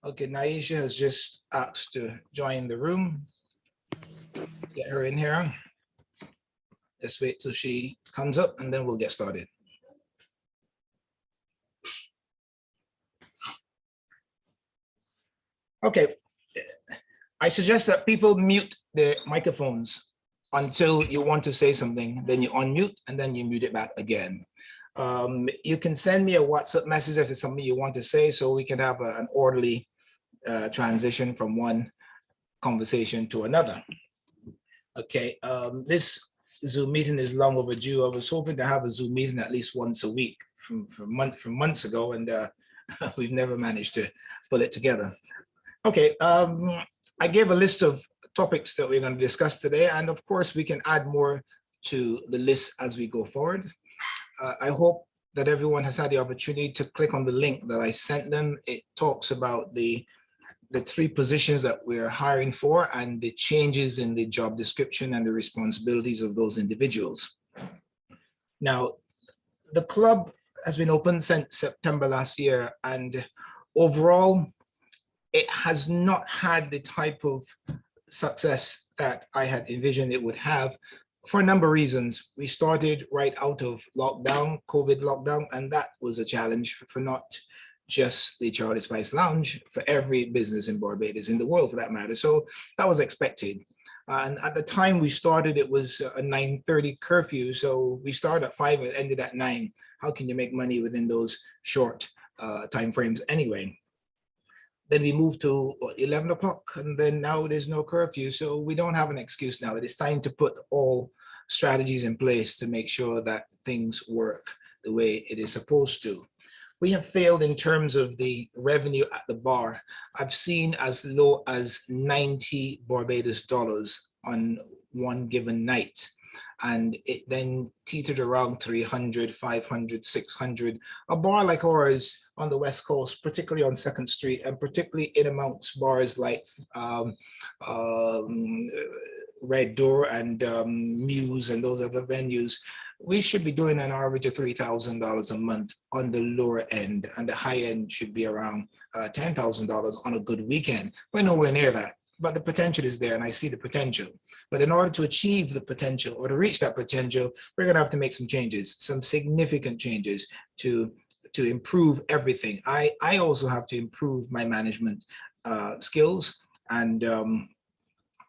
Okay, Naisha has just asked to join the room. Get her in here. Let's wait till she comes up and then we'll get started. Okay, I suggest that people mute their microphones until you want to say something, then you unmute and then you mute it back again. You can send me a WhatsApp message if there's something you want to say so we can have an orderly transition from one conversation to another. Okay, this Zoom meeting is long overdue. I was hoping to have a Zoom meeting at least once a week from months ago, and we've never managed to pull it together. Okay, I gave a list of topics that we're going to discuss today, and of course we can add more to the list as we go forward. I hope that everyone has had the opportunity to click on the link that I sent them. It talks about the 3 positions that we're hiring for and the changes in the job description and the responsibilities of those individuals. Now, the club has been open since September last year, and overall, it has not had the type of success that I had envisioned it would have for a number of reasons. We started right out of lockdown, COVID lockdown, and that was a challenge for not just the Charlie Spice Lounge, for every business in Barbados, in the world for that matter. So that was expected. And at the time we started, it was a 9:30 curfew. So we started at 5 and ended at 9. How can you make money within those short time frames anyway? Then we moved to 11 o'clock, and then now there's no curfew. So we don't have an excuse now. It is time to put all strategies in place to make sure that things work the way it is supposed to. We have failed in terms of the revenue at the bar. I've seen as low as 90 Barbados dollars on one given night. And it then teetered around 300, 500, 600. A bar like ours on the West Coast, particularly on 2nd Street, and particularly in amongst bars like Red Door and Muse and those other venues, we should be doing an average of $3,000 a month on the lower end, and the high end should be around $10,000 on a good weekend. We're nowhere near that, but the potential is there, and I see the potential. But in order to achieve the potential or to reach that potential, we're going to have to make some changes, some significant changes to improve everything. I also have to improve my management skills, and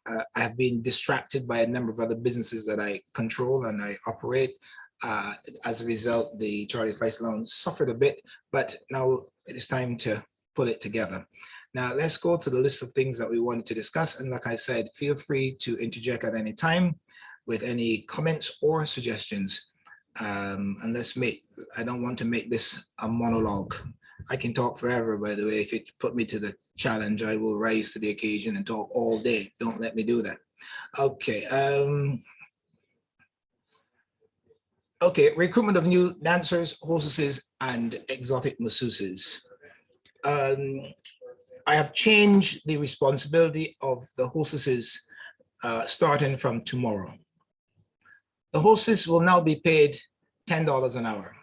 I have been distracted by a number of other businesses that I control and I operate. As a result, the Charlie Spice Lounge suffered a bit, but now it is time to pull it together. Now let's go to the list of things that we wanted to discuss. And like I said, feel free to interject at any time with any comments or suggestions. And I don't want to make this a monologue. I can talk forever, by the way. If it put me to the challenge, I will rise to the occasion and talk all day. Don't let me do that. Okay. Okay, recruitment of new dancers, hostesses, and exotic masseuses. I have changed the responsibility of the hostesses starting from tomorrow. The hostess will now be paid $10 an hour.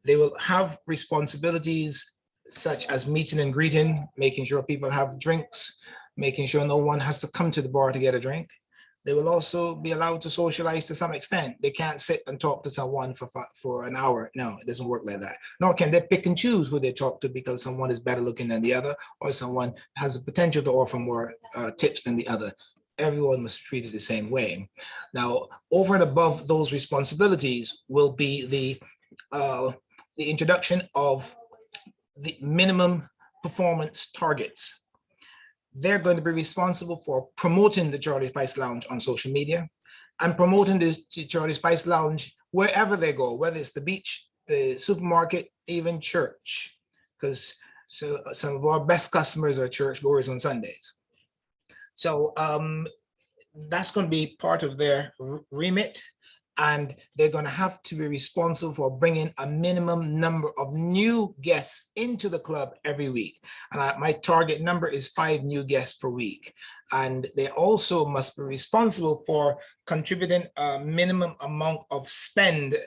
They will have responsibilities such as meeting and greeting, making sure people have drinks, making sure no one has to come to the bar to get a drink. They will also be allowed to socialize to some extent. They can't sit and talk to someone for an hour. No, it doesn't work like that. Nor can they pick and choose who they talk to because someone is better looking than the other, or someone has the potential to offer more tips than the other. Everyone must be treated the same way. Now, over and above those responsibilities will be the introduction of the minimum performance targets. They're going to be responsible for promoting the Charlie Spice Lounge on social media and promoting the Charlie Spice Lounge wherever they go, whether it's the beach, the supermarket, even church, because some of our best customers are church goers on Sundays. So that's going to be part of their remit. And they're going to have to be responsible for bringing a minimum number of new guests into the club every week. And my target number is 5 new guests per week. And they also must be responsible for contributing a minimum amount of spend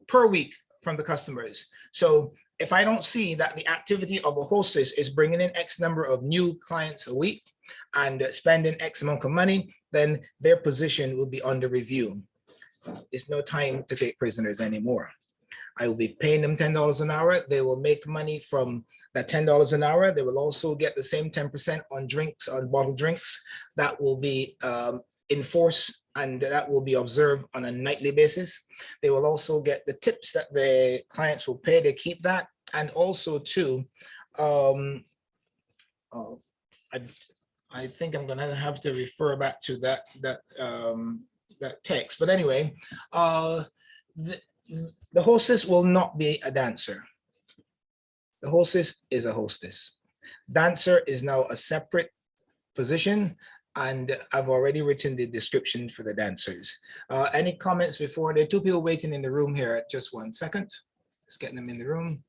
per week from the customers. So if I don't see that the activity of a hostess is bringing in X number of new clients a week and spending X amount of money, then their position will be under review. It's no time to take prisoners anymore. I will be paying them $10 an hour. They will make money from that $10 an hour. They will also get the same 10% on drinks, on bottled drinks. That will be enforced and that will be observed on a nightly basis. They will also get the tips that the clients will pay. They keep that. And also too, I think I'm gonna have to refer back to that text. But anyway, the hostess will not be a dancer. The hostess is a hostess. Dancer is now a separate position, and I've already written the description for the dancers. Any comments before? There are two people waiting in the room here. Just 1 second. Let's get them in the room.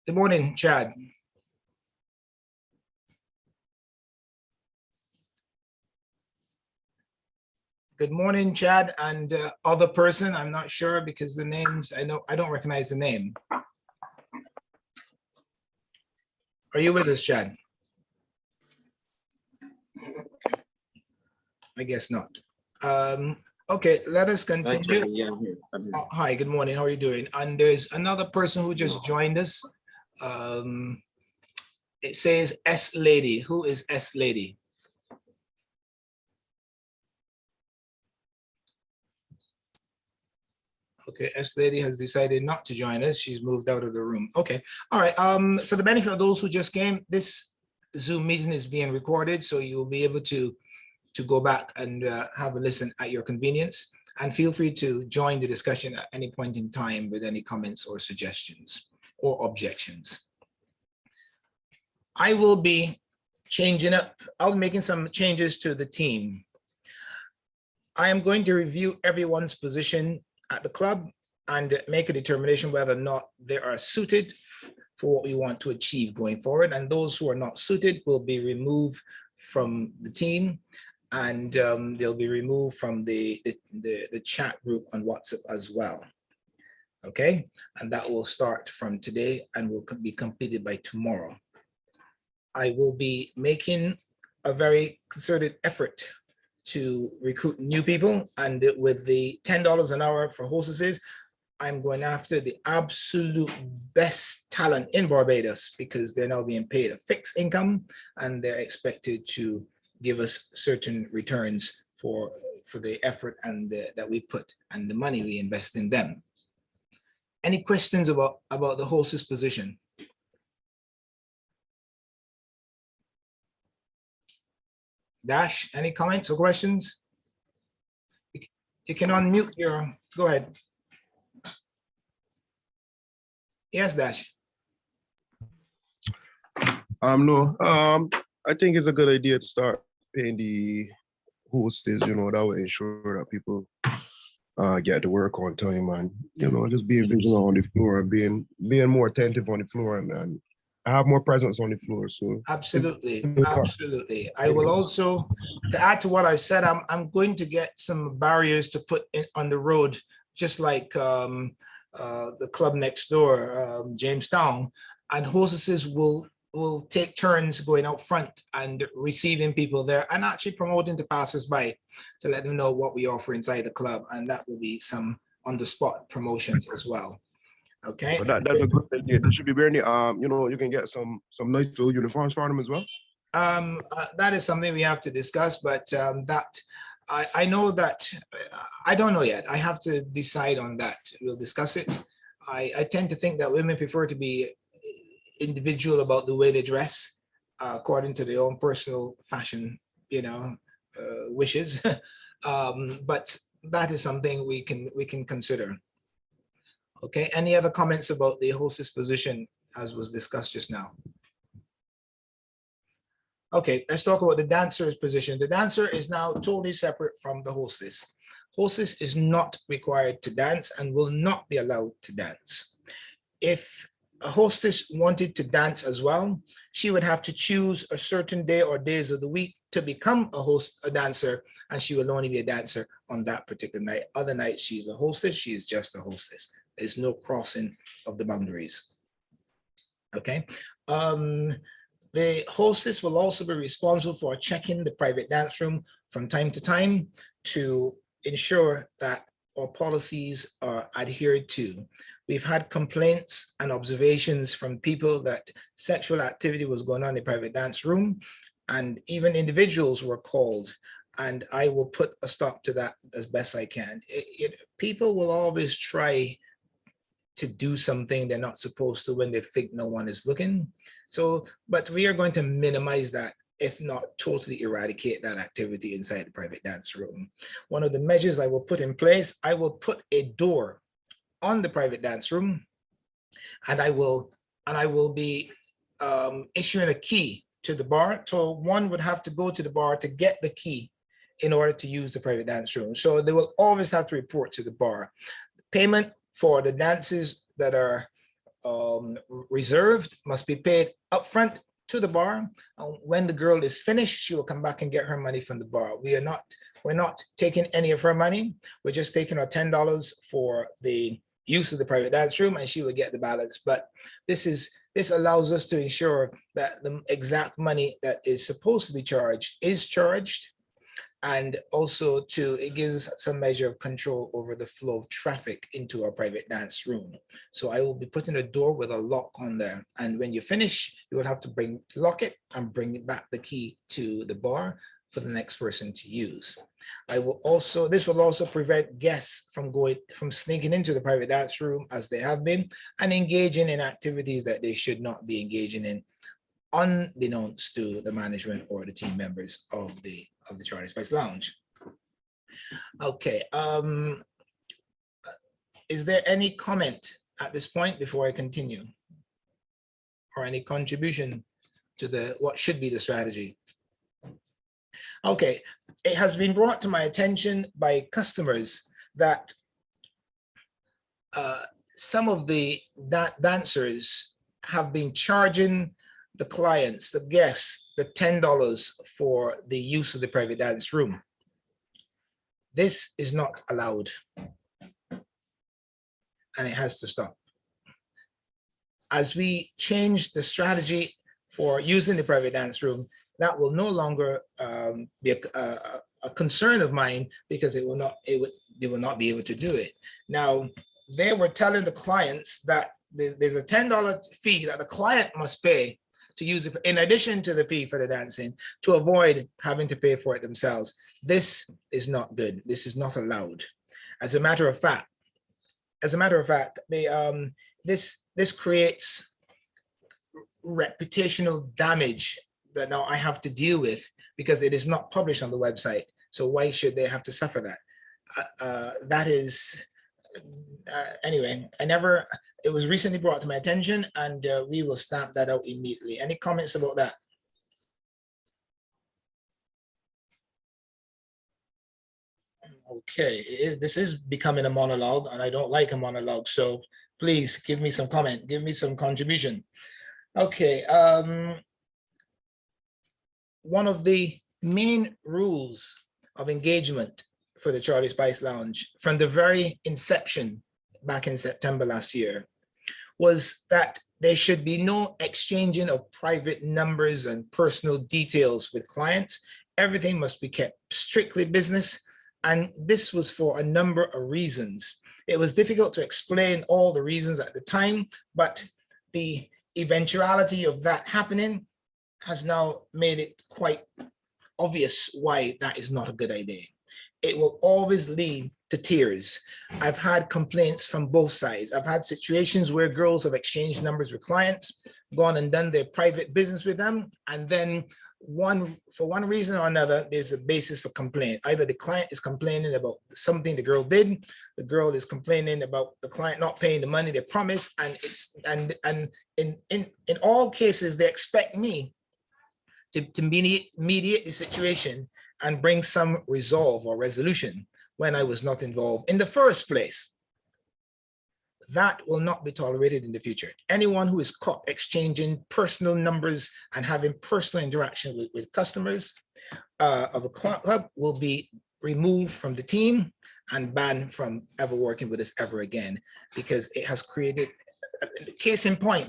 Good morning, Chad. Good morning, Chad, and other person. I'm not sure because the names, I don't recognize the name. Are you with us, Chad? I guess not. Okay, let us continue. Yeah, I'm here. Oh, hi, good morning. How are you doing? And there's another person who just joined us. It says S Lady. Who is S Lady? Okay, S Lady has decided not to join us. She's moved out of the room. Okay, all right. For the benefit of those who just came, this Zoom meeting is being recorded, so you will be able to go back and have a listen at your convenience. And feel free to join the discussion at any point in time with any comments or suggestions or objections. I will be changing up. I'll be making some changes to the team. I am going to review everyone's position at the club and make a determination whether or not they are suited for what we want to achieve going forward. And those who are not suited will be removed from the team, and they'll be removed from the chat group on WhatsApp as well. Okay, and that will start from today and will be completed by tomorrow. I will be making a very concerted effort to recruit new people, and with the $10 an hour for hostesses, I'm going after the absolute best talent in Barbados because they're now being paid a fixed income and they're expected to give us certain returns for the effort and that we put and the money we invest in them. Any questions about the hostess position? Dash, any comments or questions? You can unmute your, go ahead. Yes, Dash. No, I think it's a good idea to start paying the hostess, that will ensure that people get to work on time and, just being visible on the floor, being more attentive on the floor and have more presence on the floor. So absolutely. I will also, to add to what I said, I'm going to get some barriers to put in on the road, just like the club next door, Jamestown, and hostesses will take turns going out front and receiving people there and actually promoting to passers-by to let them know what we offer inside the club, and that will be some on-the-spot promotions as well. Okay, but that's a good idea. They should be wearing you can get some nice little uniforms for them as well. That is something we have to discuss, but that I know that I don't know yet. I have to decide on that. We'll discuss it. I tend to think that women prefer to be individual about the way they dress, according to their own personal fashion, wishes. But that is something we can consider. Okay, any other comments about the hostess position as was discussed just now? Okay, let's talk about the dancer's position. The dancer is now totally separate from the hostess. Hostess is not required to dance and will not be allowed to dance. If a hostess wanted to dance as well, she would have to choose a certain day or days of the week to become a dancer, and she will only be a dancer on that particular night. Other nights, she's a hostess. She is just a hostess. There's no crossing of the boundaries. Okay. The hostess will also be responsible for checking the private dance room from time to time to ensure that our policies are adhered to. We've had complaints and observations from people that sexual activity was going on in the private dance room, and even individuals were called, and I will put a stop to that as best I can. People will always try to do something they're not supposed to when they think no one is looking. So, but we are going to minimize that, if not totally eradicate that activity inside the private dance room. One of the measures I will put in place, I will put a door on the private dance room, and I will be issuing a key to the bar. So one would have to go to the bar to get the key in order to use the private dance room. So they will always have to report to the bar. Payment for the dances that are reserved must be paid upfront to the bar. When the girl is finished, she will come back and get her money from the bar. We're not taking any of her money. We're just taking our $10 for the use of the private dance room, and she will get the balance. But this allows us to ensure that the exact money that is supposed to be charged is charged, and also it gives us some measure of control over the flow of traffic into our private dance room. So I will be putting a door with a lock on there, and when you finish, you will have to lock it and bring back the key to the bar for the next person to use. This will also prevent guests from sneaking into the private dance room as they have been, and engaging in activities that they should not be engaging in, unbeknownst to the management or the team members of the Charlie Spice Lounge. Okay, is there any comment at this point before I continue, or any contribution to what should be the strategy? Okay, it has been brought to my attention by customers that some of the dancers have been charging the clients, the guests, the $10 for the use of the private dance room. This is not allowed, and it has to stop. As we change the strategy for using the private dance room, that will no longer be a concern of mine, because they will not be able to do it. Now, they were telling the clients that there's a $10 fee that the client must pay to use it, in addition to the fee for the dancing, to avoid having to pay for it themselves. This is not good. This is not allowed. As a matter of fact, this creates reputational damage that now I have to deal with, because it is not published on the website. So why should they have to suffer that? That is, anyway, it was recently brought to my attention, and we will stamp that out immediately. Any comments about that? Okay, this is becoming a monologue, and I don't like a monologue. So please give me some comment, give me some contribution. Okay, one of the main rules of engagement for the Charlie Spice Lounge from the very inception back in September last year was that there should be no exchanging of private numbers and personal details with clients. Everything must be kept strictly business. And this was for a number of reasons. It was difficult to explain all the reasons at the time, but the eventuality of that happening has now made it quite obvious why that is not a good idea. It will always lead to tears. I've had complaints from both sides. I've had situations where girls have exchanged numbers with clients, gone and done their private business with them, and then for one reason or another, there's a basis for complaint. Either the client is complaining about something the girl did, the girl is complaining about the client not paying the money they promised, and in all cases, they expect me to mediate the situation and bring some resolve or resolution when I was not involved in the first place. That will not be tolerated in the future. Anyone who is caught exchanging personal numbers and having personal interaction with customers of a club will be removed from the team and banned from ever working with us ever again, because it has created, case in point,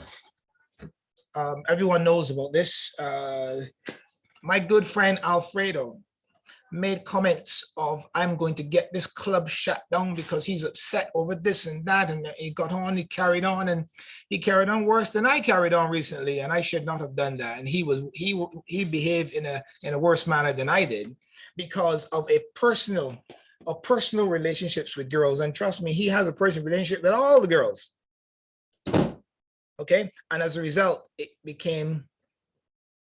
everyone knows about this. My good friend Alfredo made comments of, I'm going to get this club shut down because he's upset over this and that. And he carried on worse than I carried on recently. And I should not have done that. And he behaved in a worse manner than I did because of personal relationships with girls. And trust me, he has a personal relationship with all the girls. Okay. And as a result, it became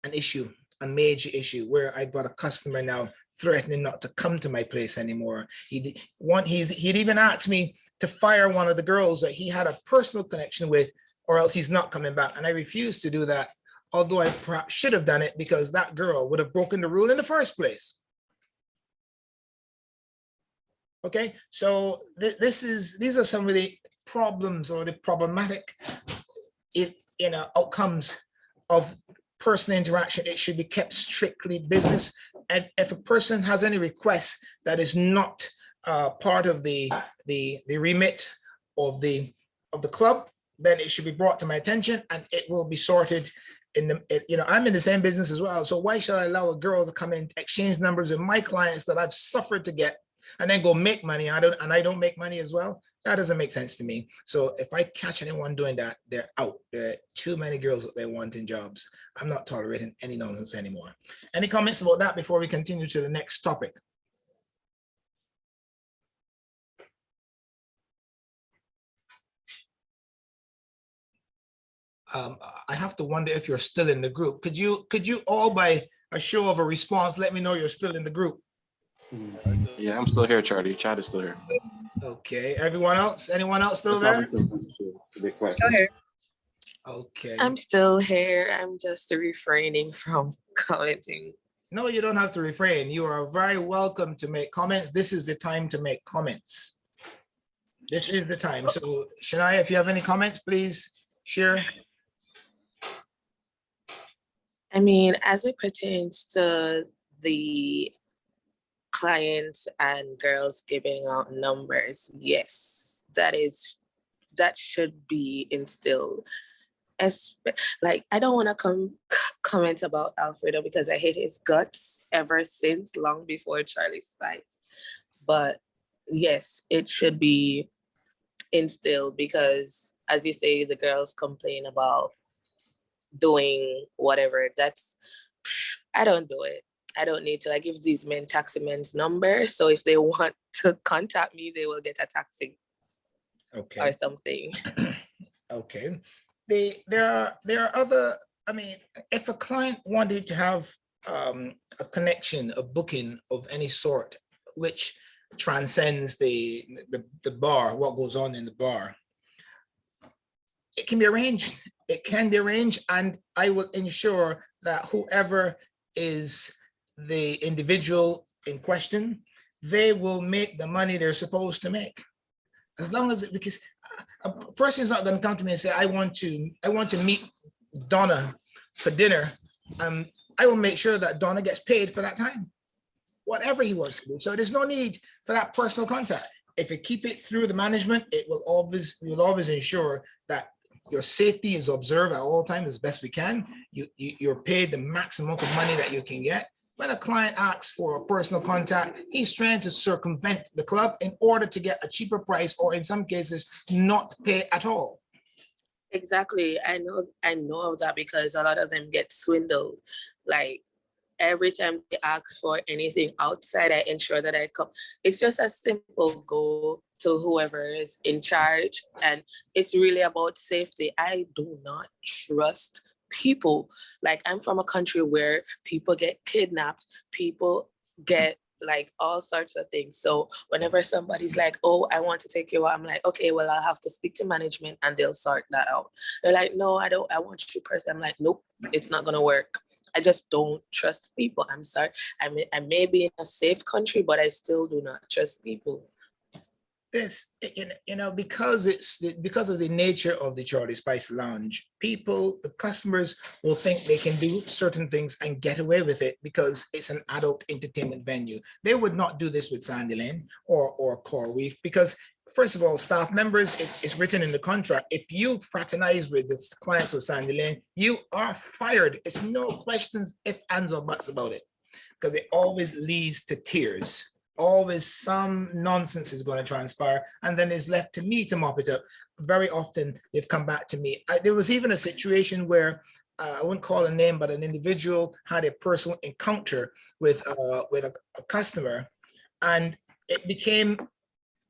an issue, a major issue, where I got a customer now threatening not to come to my place anymore. He'd even asked me to fire one of the girls that he had a personal connection with, or else he's not coming back. And I refused to do that, although I perhaps should have done it, because that girl would have broken the rule in the first place. Okay, so these are some of the problems or the problematic outcomes of personal interaction. It should be kept strictly business. And if a person has any requests that is not part of the remit of the club, then it should be brought to my attention and it will be sorted. I'm in the same business as well. So why should I allow a girl to come in, exchange numbers with my clients that I've suffered to get, and then go make money? I don't make money as well. That doesn't make sense to me. So if I catch anyone doing that, they're out. There are too many girls that they want in jobs. I'm not tolerating any nonsense anymore. Any comments about that before we continue to the next topic? I have to wonder if you're still in the group. Could you all, by a show of a response, let me know you're still in the group? Yeah, I'm still here, Charlie. Chad is still here. Okay, everyone else? Anyone else still there? Still here. Okay. I'm still here. I'm just refraining from commenting. No, you don't have to refrain. You are very welcome to make comments. This is the time to make comments. This is the time. So, Shania, if you have any comments, please share. I mean, as it pertains to the clients and girls giving out numbers, yes, that should be instilled. Like, I don't want to comment about Alfredo because I hate his guts ever since long before Charlie's fights. But yes, it should be instilled because, as you say, the girls complain about doing whatever. I don't do it. I don't need to. I give these men taxi men's number. So if they want to contact me, they will get a taxi. Okay. Or something. Okay. There are other, I mean, if a client wanted to have a connection, a booking of any sort, which transcends the bar, what goes on in the bar, it can be arranged. It can be arranged, and I will ensure that whoever is the individual in question, they will make the money they're supposed to make. As long as because a person is not going to come to me and say, I want to meet Donna for dinner. I will make sure that Donna gets paid for that time, whatever he wants to do. So there's no need for that personal contact. If you keep it through the management, you'll always ensure that your safety is observed at all times as best we can. You're paid the maximum of money that you can get. When a client asks for a personal contact, he's trying to circumvent the club in order to get a cheaper price, or in some cases, not pay at all. Exactly. I know of that because a lot of them get swindled. Like, every time they ask for anything outside, I ensure that I come. It's just a simple go to whoever is in charge, and it's really about safety. I do not trust people. Like, I'm from a country where people get kidnapped, people get like all sorts of things. So whenever somebody's like, oh, I want to take you out, I'm like, okay, well, I'll have to speak to management and they'll sort that out. They're like, no, I want you personally. I'm like, nope, it's not gonna work. I just don't trust people. I'm sorry. I may be in a safe country, but I still do not trust people. this, because because of the nature of the Charlie Spice Lounge, the customers will think they can do certain things and get away with it because it's an adult entertainment venue. They would not do this with Sandy Lane or Coral Reef because, first of all, staff members, it's written in the contract. If you fraternize with the clients of Sandy Lane, you are fired. It's no questions, if, ands, or buts about it, because it always leads to tears. Always some nonsense is going to transpire, and then it's left to me to mop it up. Very often they've come back to me. There was even a situation where I wouldn't call a name, but an individual had a personal encounter with a customer, and it became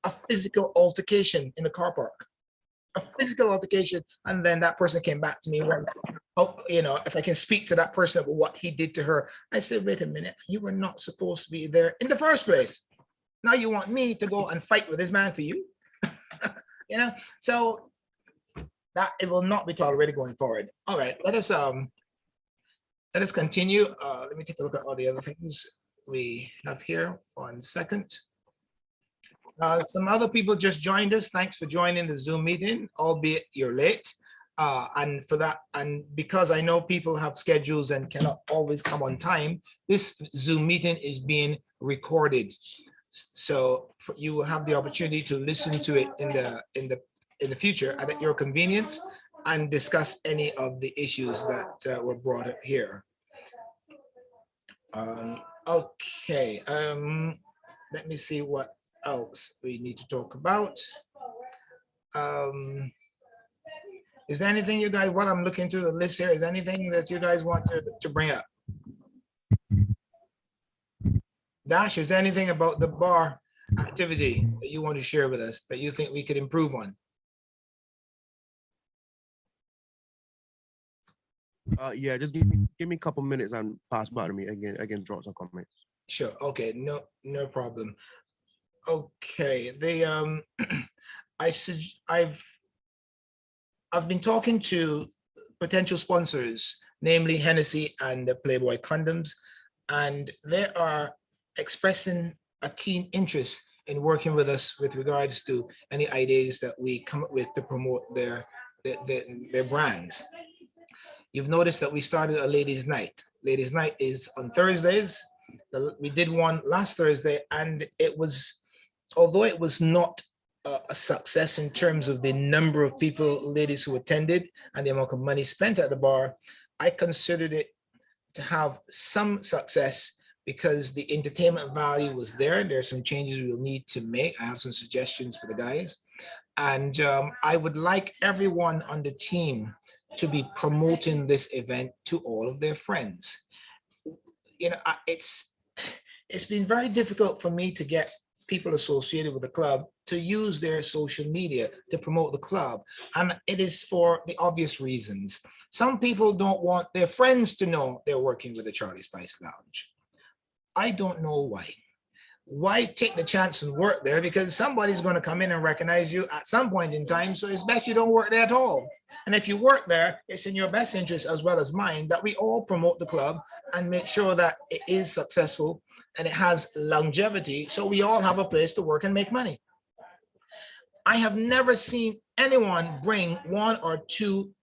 a physical altercation in the car park. A physical altercation, and then that person came back to me. If I can speak to that person about what he did to her. I said, wait a minute, you were not supposed to be there in the first place. Now you want me to go and fight with this man for you? So that it will not be tolerated going forward. All right, let us continue. Let me take a look at all the other things we have here. 1 second. Some other people just joined us. Thanks for joining the Zoom meeting, albeit you're late. And for that, and because I know people have schedules and cannot always come on time, this Zoom meeting is being recorded. So you will have the opportunity to listen to it in the future at your convenience and discuss any of the issues that were brought up here. Okay, let me see what else we need to talk about. Is there anything you guys, what I'm looking through the list here, is anything that you guys want to bring up? Dash, is there anything about the bar activity that you want to share with us that you think we could improve on? Yeah, just give me a couple minutes and pass by to me again. I can drop some comments. Sure. Okay. No problem. Okay. I've been talking to potential sponsors, namely Hennessy and Playboy Condoms, and they are expressing a keen interest in working with us with regards to any ideas that we come up with to promote their brands. You've noticed that we started a ladies' night. Ladies' night is on Thursdays. We did one last Thursday, and it was, although it was not a success in terms of the number of people, ladies who attended and the amount of money spent at the bar, I considered it to have some success because the entertainment value was there. There are some changes we'll need to make. I have some suggestions for the guys. And I would like everyone on the team to be promoting this event to all of their friends. It's been very difficult for me to get people associated with the club to use their social media to promote the club. And it is for the obvious reasons. Some people don't want their friends to know they're working with the Charlie Spice Lounge. I don't know why. Why take the chance and work there? Because somebody's going to come in and recognize you at some point in time. So it's best you don't work there at all. And if you work there, it's in your best interest as well as mine that we all promote the club and make sure that it is successful and it has longevity, so we all have a place to work and make money. I have never seen anyone bring one or two,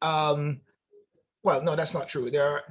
well, no, that's not true. There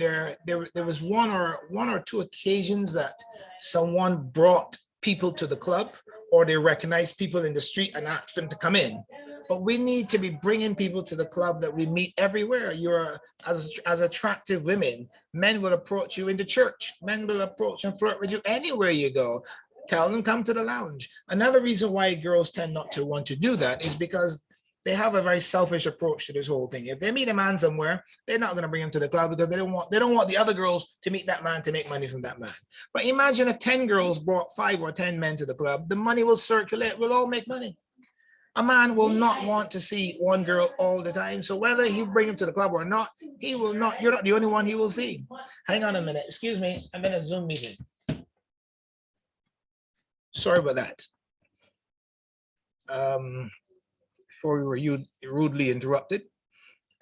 was one or two occasions that someone brought people to the club, or they recognized people in the street and asked them to come in. But we need to be bringing people to the club that we meet everywhere. You're as attractive women. Men will approach you in the church. Men will approach and flirt with you anywhere you go. Tell them come to the lounge. Another reason why girls tend not to want to do that is because they have a very selfish approach to this whole thing. If they meet a man somewhere, they're not going to bring him to the club because they don't want the other girls to meet that man to make money from that man. But imagine if 10 girls brought 5 or 10 men to the club, the money will circulate. We'll all make money. A man will not want to see one girl all the time. So whether you bring him to the club or not, he will not. You're not the only one he will see. Hang on a minute. Excuse me. I'm in a Zoom meeting. Sorry about that. Before we were rudely interrupted.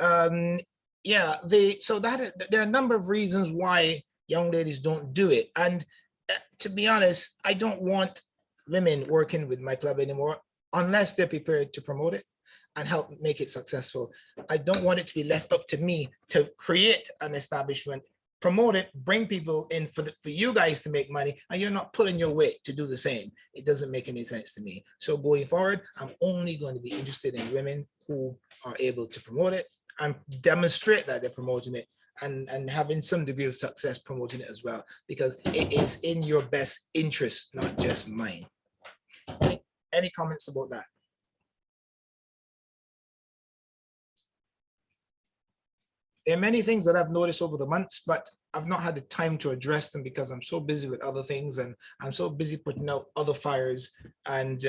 Yeah, so there are a number of reasons why young ladies don't do it. And to be honest, I don't want women working with my club anymore. unless they're prepared to promote it and help make it successful. I don't want it to be left up to me to create an establishment, promote it, bring people in for you guys to make money, and you're not pulling your weight to do the same. It doesn't make any sense to me. So going forward, I'm only going to be interested in women who are able to promote it and demonstrate that they're promoting it, and having some degree of success promoting it as well, because it is in your best interest, not just mine. Any comments about that? There are many things that I've noticed over the months, but I've not had the time to address them because I'm so busy with other things, and I'm so busy putting out other fires, and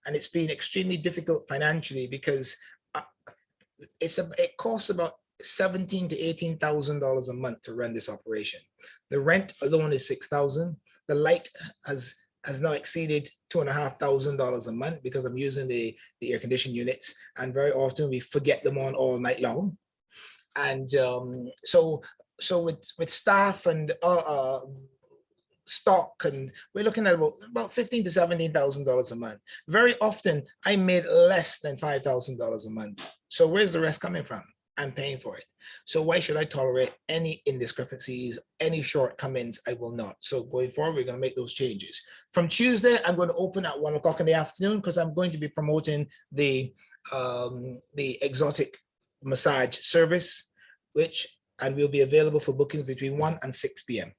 it's been extremely difficult financially because it costs about $17,000 to $18,000 a month to run this operation. The rent alone is $6,000. The light has now exceeded $2,500 a month because I'm using the air conditioning units, and very often we forget them on all night long. And so with staff and stock, and we're looking at about $15,000 to $17,000 a month. Very often I made less than $5,000 a month. So where's the rest coming from? I'm paying for it. So why should I tolerate any indiscrepancies, any shortcomings? I will not. So going forward, we're going to make those changes. From Tuesday, I'm going to open at 1 o'clock in the afternoon because I'm going to be promoting the exotic massage service, and will be available for bookings between 1 and 6 p.m.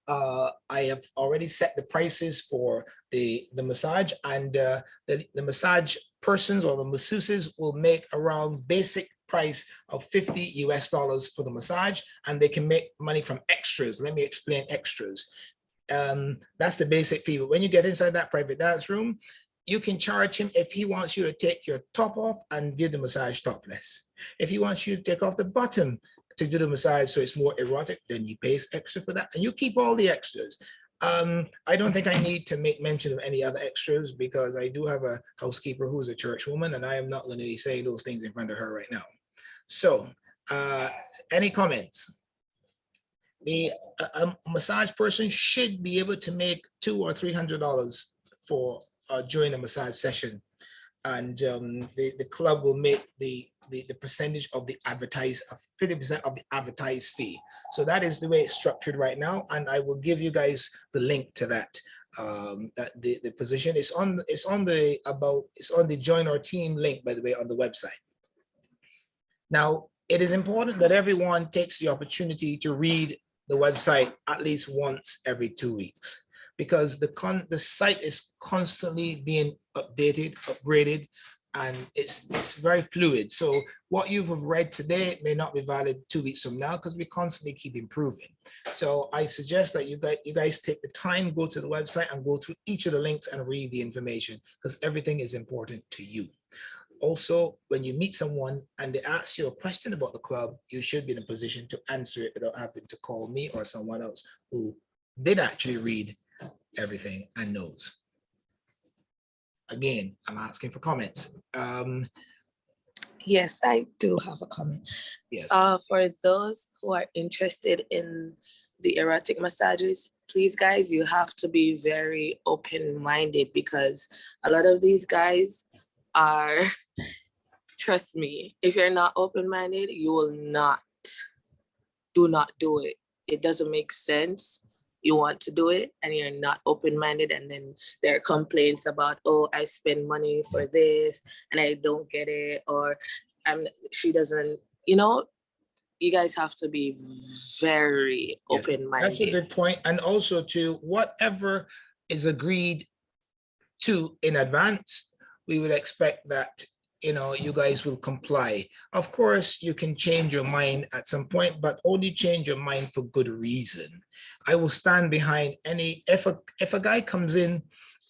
I have already set the prices for the massage, and the massage persons or the masseuses will make around basic price of $50 US for the massage, and they can make money from extras. Let me explain extras. That's the basic fee. But when you get inside that private dance room, you can charge him if he wants you to take your top off and give the massage topless. If he wants you to take off the bottom to do the massage so it's more erotic, then you pay extra for that, and you keep all the extras. I don't think I need to make mention of any other extras because I do have a housekeeper who's a church woman, and I am not going to be saying those things in front of her right now. So any comments? The massage person should be able to make $200 or $300 for during a massage session, and the club will make the percentage of the advertised 50% of the advertised fee. So that is the way it's structured right now, and I will give you guys the link to that. The position is on the join our team link, by the way, on the website. Now it is important that everyone takes the opportunity to read the website at least once every 2 weeks, because the site is constantly being updated, upgraded, and it's very fluid. So what you've read today may not be valid 2 weeks from now because we constantly keep improving. So I suggest that you guys take the time, go to the website and go through each of the links and read the information, because everything is important to you. Also, when you meet someone and they ask you a question about the club, you should be in a position to answer it without having to call me or someone else who did actually read everything and knows. Again, I'm asking for comments. Yes, I do have a comment. Yes. For those who are interested in the erotic massages, please, guys, you have to be very open-minded, because a lot of these guys are, trust me, if you're not open-minded, you will do not do it. It doesn't make sense. You want to do it and you're not open-minded, and then there are complaints about, oh, I spend money for this and I don't get it, or she doesn't, you guys have to be very open-minded. That's a good point. And also to whatever is agreed to in advance, we would expect that you guys will comply. Of course, you can change your mind at some point, but only change your mind for good reason. I will stand behind if a guy comes in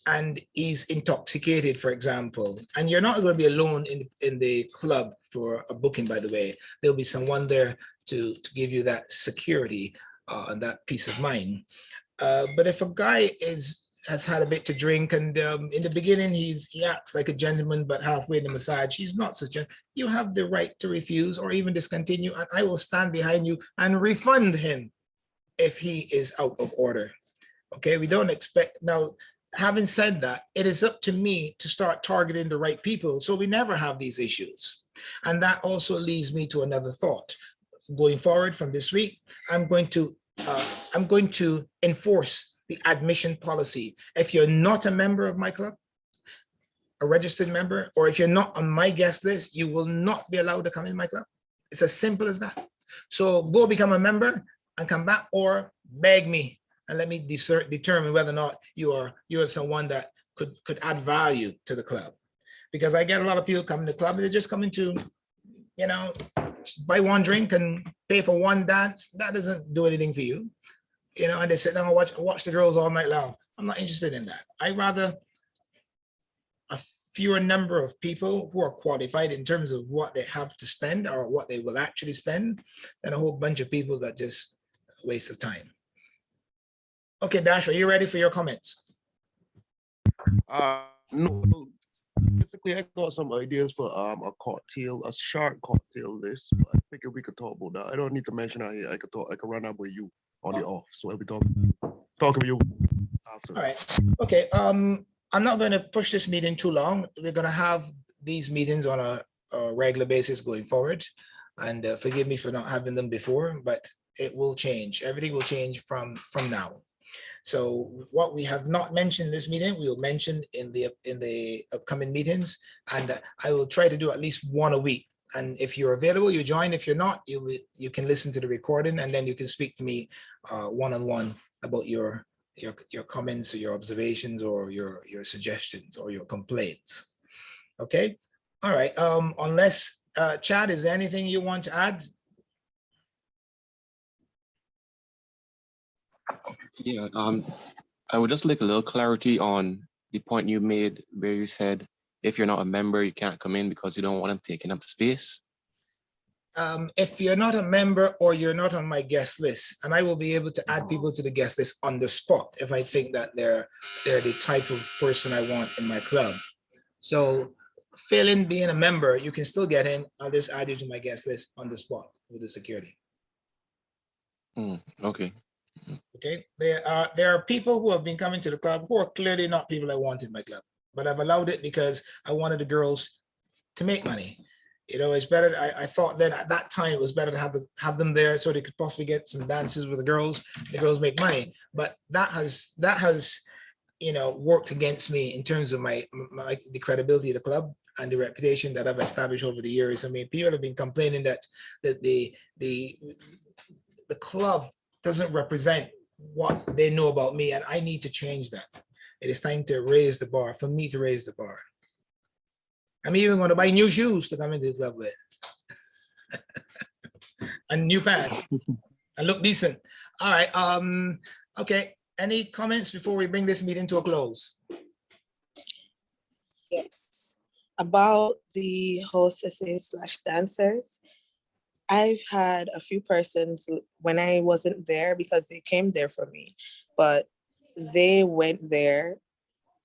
and he's intoxicated, for example, and you're not going to be alone in the club for a booking, by the way. There'll be someone there to give you that security and that peace of mind. But if a guy has had a bit to drink, and in the beginning he acts like a gentleman, but halfway in the massage he's not such a, you have the right to refuse or even discontinue, and I will stand behind you and refund him if he is out of order. Okay, we don't expect, now having said that, it is up to me to start targeting the right people so we never have these issues. And that also leads me to another thought. Going forward from this week, I'm going to enforce the admission policy. If you're not a member of my club, a registered member, or if you're not on my guest list, you will not be allowed to come in my club. It's as simple as that. So go become a member and come back, or beg me and let me determine whether or not you're someone that could add value to the club. Because I get a lot of people coming to the club, they're just coming to, you know, buy one drink and pay for one dance. That doesn't do anything for you, you know, and they sit down and watch the girls all night long. I'm not interested in that. I rather a fewer number of people who are qualified in terms of what they have to spend or what they will actually spend than a whole bunch of people that just waste of time. Okay, Dash, are you ready for your comments? No, basically I got some ideas for a short cocktail list, but I figured we could talk about that. I don't need to mention out here. I could run up with you on the off. So I'll be talking with you after. All right. Okay. I'm not going to push this meeting too long. We're going to have these meetings on a regular basis going forward. And forgive me for not having them before, but it will change. Everything will change from now. So what we have not mentioned in this meeting, we will mention in the upcoming meetings, and I will try to do at least one a week. And if you're available, you join. If you're not, you can listen to the recording, and then you can speak to me one-on-one about your comments or your observations or your suggestions or your complaints. Okay. All right. Unless Chad, is there anything you want to add? Yeah, I would just like a little clarity on the point you made where you said if you're not a member, you can't come in because you don't want them taking up space. If you're not a member or you're not on my guest list, and I will be able to add people to the guest list on the spot if I think that they're the type of person I want in my club. So failing being a member, you can still get in. I'll just add you to my guest list on the spot with the security. Okay. Okay, there are people who have been coming to the club who are clearly not people I want in my club, but I've allowed it because I wanted the girls to make money. You know, it's better. I thought that at that time it was better to have them there so they could possibly get some dances with the girls. The girls make money, but that has you know worked against me in terms of the credibility of the club and the reputation that I've established over the years. I mean, people have been complaining that the club doesn't represent what they know about me, and I need to change that. It is time to raise the bar, for me to raise the bar. I'm even going to buy new shoes to come into the club with. And new pants and look decent. All right. Okay. Any comments before we bring this meeting to a close? Yes. About the hostesses / dancers, I've had a few persons when I wasn't there because they came there for me, but they went there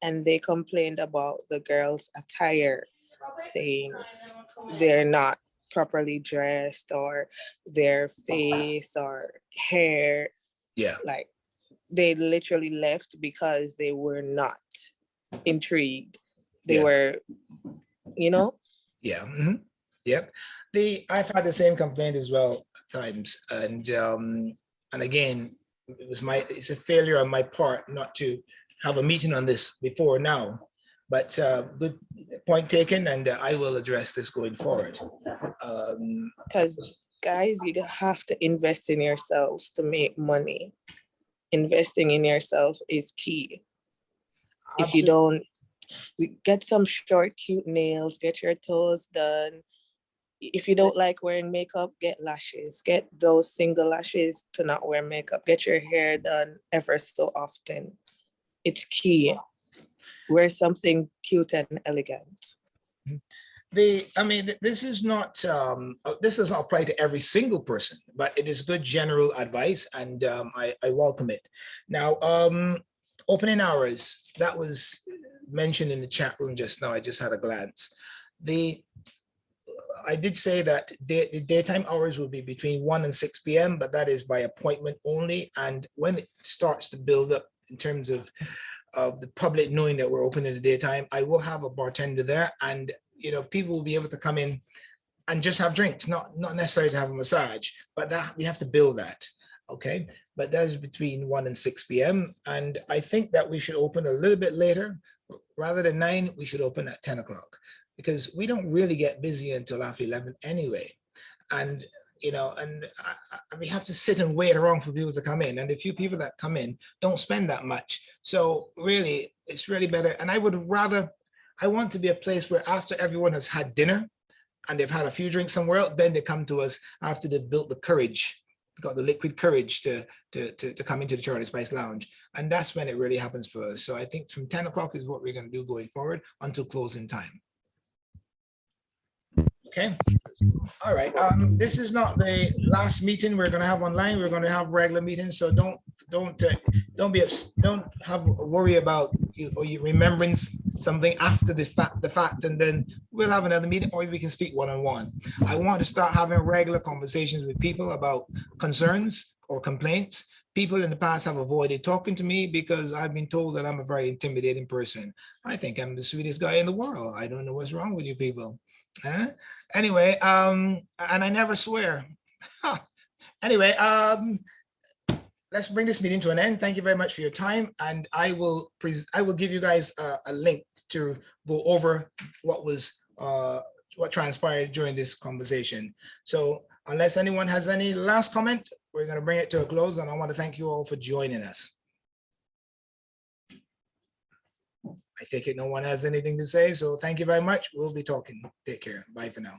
and they complained about the girls' attire, saying they're not properly dressed or their face or hair. Yeah. Like they literally left because they were not intrigued. They were, you know? Yeah. Mm-hmm. Yep. I've had the same complaint as well at times, and again, it's a failure on my part not to have a meeting on this before now, but good point taken, and I will address this going forward. Because guys, you have to invest in yourselves to make money. Investing in yourself is key. If you don't, get some short, cute nails, get your toes done. If you don't like wearing makeup, get lashes. Get those single lashes to not wear makeup. Get your hair done ever so often. It's key. Wear something cute and elegant. This is not this does not apply to every single person, but it is good general advice, and I welcome it. Now, opening hours, that was mentioned in the chat room just now. I just had a glance. I did say that the daytime hours will be between 1 and 6 p.m., but that is by appointment only. And when it starts to build up in terms of of the public knowing that we're open in the daytime, I will have a bartender there, and people will be able to come in and just have drinks, not necessarily to have a massage, but that we have to build that. Okay, but that is between 1 and 6 p.m. And I think that we should open a little bit later. Rather than 9, we should open at 10 o'clock, because we don't really get busy until after 11 anyway. And we have to sit and wait around for people to come in. And the few people that come in don't spend that much. So really, it's really better. And I want to be a place where after everyone has had dinner and they've had a few drinks somewhere else, then they come to us after they've built the courage, got the liquid courage to come into the Charlie Spice Lounge. And that's when it really happens for us. So I think from 10 o'clock is what we're going to do going forward until closing time. Okay. All right. This is not the last meeting we're going to have online. We're going to have regular meetings. So don't have a worry about you remembrance something after the fact, and then we'll have another meeting, or we can speak one-on-one. I want to start having regular conversations with people about concerns or complaints. People in the past have avoided talking to me because I've been told that I'm a very intimidating person. I think I'm the sweetest guy in the world. I don't know what's wrong with you people. Anyway, and I never swear. Anyway, let's bring this meeting to an end. Thank you very much for your time, and I will give you guys a link to go over what transpired during this conversation. So unless anyone has any last comment, we're going to bring it to a close, and I want to thank you all for joining us. I take it no one has anything to say, so thank you very much. We'll be talking. Take care. Bye for now.